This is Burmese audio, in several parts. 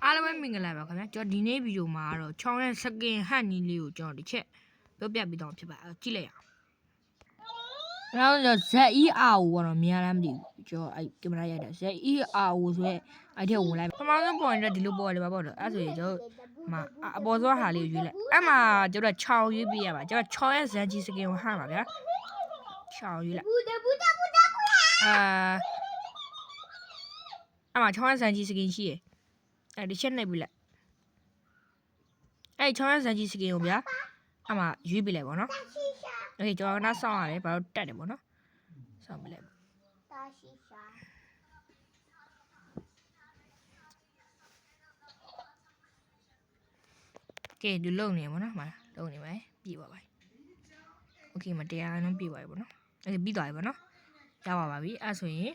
အားလုံးပဲမင်္ဂလာပါခင်ဗျာကျွန်တော်ဒီနေ့ဗီဒီယိုမှာတော့ချောင်းရဲ့စကင်ဟန်နီးလေးကိုကျွန်တော်တစ်ချက်ပြောပြပြီးတော့ဖြစ်ပါကြည့်လိုက်ရအောင်နောက်တော့ ZER ကိုတော့မြင်ရလားမသိဘူးကျွန်တော်အဲ့ကင်မရာရိုက်တာ ZER ကိုဆိုရဲအဲ့ထက်ဝင်လိုက်ပထမဆုံးပေါ်ရင်ဒီလိုပေါ်တယ်ပါပေါ့တော့အဲ့ဆိုရင်ကျွန်တော်အပေါ်ဆုံးဟာလေးကိုရွေးလိုက်အဲ့မှာကျွန်တော်ချောင်းရွေးပေးရပါကျွန်တော်ချောင်းရဲ့ဇန်ဂျီစကင်ကိုဟန်ပါဗျာချောင်းရွေးလိုက်အဲ့မှာချောင်းရဲ့ဇန်ဂျီစကင်ရှိရအဲ့ဒီချက်နှိပ်ပြီးလိုက်အဲ့ချောင်းရဲ့ဇန်ဂျီစကင်ကိုဗျာအဲ့မှာရွေးပေးလိုက်ပါနော်โอเคကျွန်တော်ကစောင့်ရတယ်ဘာလို့တက်တယ်ပေါ့နော်စောင့်ပေးလိုက်တာရှိရှာကဲဒီလုံနေပါနော်မှာလုံနေမယ်ပြီးပါပါโอเคမတရားလုံးပြီးပါပြီပေါ့နော်โอเคပြီးသွားပြီပေါ့နော်ရပါပြီအဲ့ဆိုရင်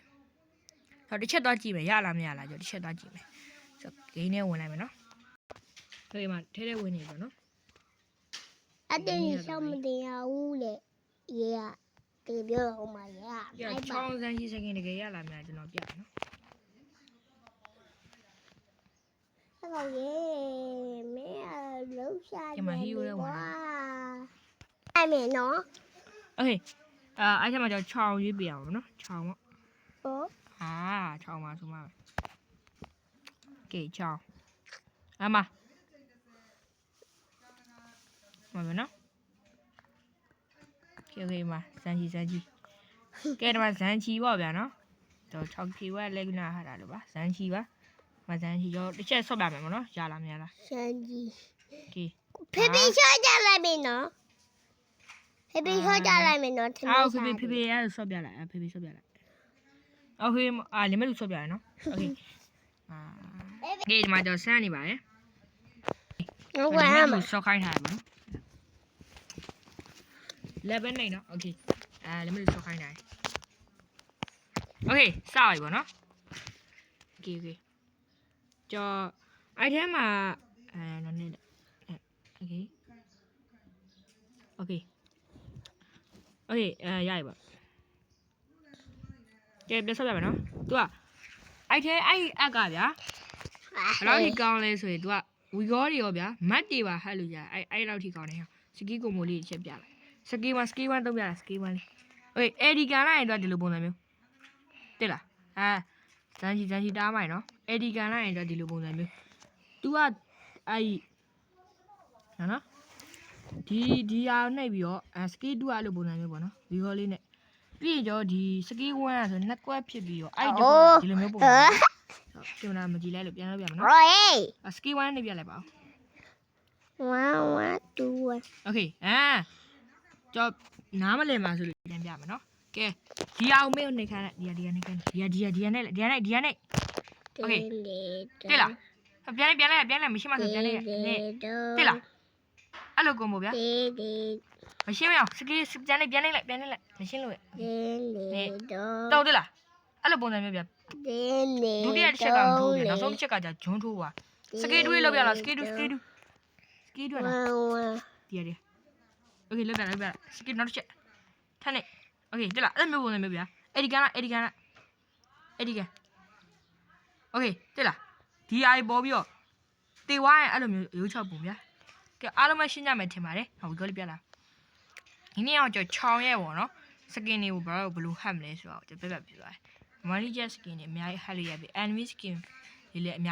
တော့တစ်ချက်သွားကြည့်မယ်ရလားမရလားကျွန်တော်တစ်ချက်သွားကြည့်မယ်ဆိုဂိမ်းထဲဝင်လိုက်မယ်နော်ဒီမှာထဲထဲဝင်နေပြီနော်အတင်းရှောင်းမတရားဘူးလေရေကတေပြောတော့မှရချောင်းစမ်းကြီးစကင်တကယ်ရလာများကျွန်တော်ပြမယ်နော်ဆက်တော့ရေမင်းလှုပ်ရှားတယ်ကွာအဲ့မယ်နော်โอเคအဲ့ချက်မှာကျွန်တော်ချောင်းရွေးပြရအောင်နော်ချောင်းပေါ့ဟုတ်ချောင်းပါဆိုမှကဲချောင်းအမမနော်โอเคမှာဇန်ကြီးကဲဒီမှာဇန်ချီပေါ့ဗျာနော်တော့6 kg လက်နာဟာတာလို့ပါဇန်ချီပါမဇန်ချီရောတစ်ချက်ဆော့ပြမယ်မနော်ရလားမရလားဇန်ကြီးโอเคဖေဖေချောကြလိုက်ပြီနော်ဖေဖေချောကြလိုက်ပြီနော်ဖေရဆော့ပြလိုက်ဖေဆော့ပြလိုက်โอเคလင်မလို့ဆော့ပြရနော်โอเคကဲဒီမှာတော့ဆန်းနေပါရဲ့ဟုတ်ကဲ့အမဆော့ခိုင်းထားပါနော်လက်ပဲနေနော်โอเคလက်မလို့ဆော့ခိုင်းတိုင်းโอเคစပါပြီပေါ့နော်โอเคကျော်အဲ့ထဲမှာနော်နေโอเคရပြီပေါ့ကဲပြဆော့ပြမယ်နော် तू อ่ะအဲ့ထဲအဲ့အက်ကဗျာဘယ်လောက်ထိကောင်းလဲဆိုရင် तू อ่ะဝီဂေါတွေရောဗျာမတ်တွေပါဟတ်လို့ရတယ်အဲ့လောက်ထိကောင်းတယ်ဟာစကီကိုမိုလေးချက်ပြလိုက်စကီ1သုံးပြလားစကီ1လေးโอเคအေဒီကန်လိုက်ရင်တော့ဒီလိုပုံစံမျိုးတိလားဇန်ချီတားမိုင်းနော်အေဒီကန်လိုက်ရင်တော့ဒီလိုပုံစံမျိုး तू อ่ะအဲ့နော်ဒီအားနှိပ်ပြီးတော့စကီ2အဲ့လိုပုံစံမျိုးပေါ့နော်ဗီဂေါလေးနဲ့ပြီးတော့ဒီစကီ1อ่ะဆိုနှစ်ကွက်ဖြစ်ပြီးတော့အဲ့ဒီလိုမျိုးပုံစံကင်မရာမကြည့်လိုက်လို့ပြန်လုပ်ပြမယ်နော်စကီ1နဲ့ပြလိုက်ပါ1 2 โอเคကျော်နားမလည်ပါဆိုလို့ပြန်ပြမယ်နော်ကဲဒီအောင်မေးနေခိုင်းလိုက်ဒီနဲ့โอเคတိလားပြန်လိုက်မရှိမှဆိုပြန်လိုက်တိလားအဲ့လိုကုန်မို့ဗျာမရှင်းမအောင်စကီပြန်လိုက်မရှင်းလို့တော့တိလားအဲ့လိုပုံစံမျိုးဗျာဒုတိယတစ်ချက်ကမထိုးဗျာနောက်ဆုံးတစ်ချက်ကじゃဂျွန်းထိုးပါစကီတွေးလောက်ပြလားစကီတွေလားဒီโอเคလောက်ပြစကီနောက်တစ်ချက်ထပ်နေโอเคတိလားအဲ့လိုမျိုးပုံစံမျိုးဗျာအဲ့ဒီကန်โอเคတိလားဒီအိုင်ပေါ်ပြီးတော့တေဝါရင်အဲ့လိုမျိုးရိုးချောက်ပုံဗျာကဲအားလုံးမရှင်းကြမယ်ထင်ပါတယ်ဟောဒီကောလေးပြလားဒီနေ့အောင်ကျွန်တော်ချောင်းရဲပေါ့နော်စကင်တွေကိုဘယ်လိုဟတ်မလဲဆိုတော့ကျွန်တော်ပြပြပြသွားတယ်မန်လီဂျက်စကင်တွေအများကြီးဟတ်လို့ရပြီ enemy skin တွေလည်းအများ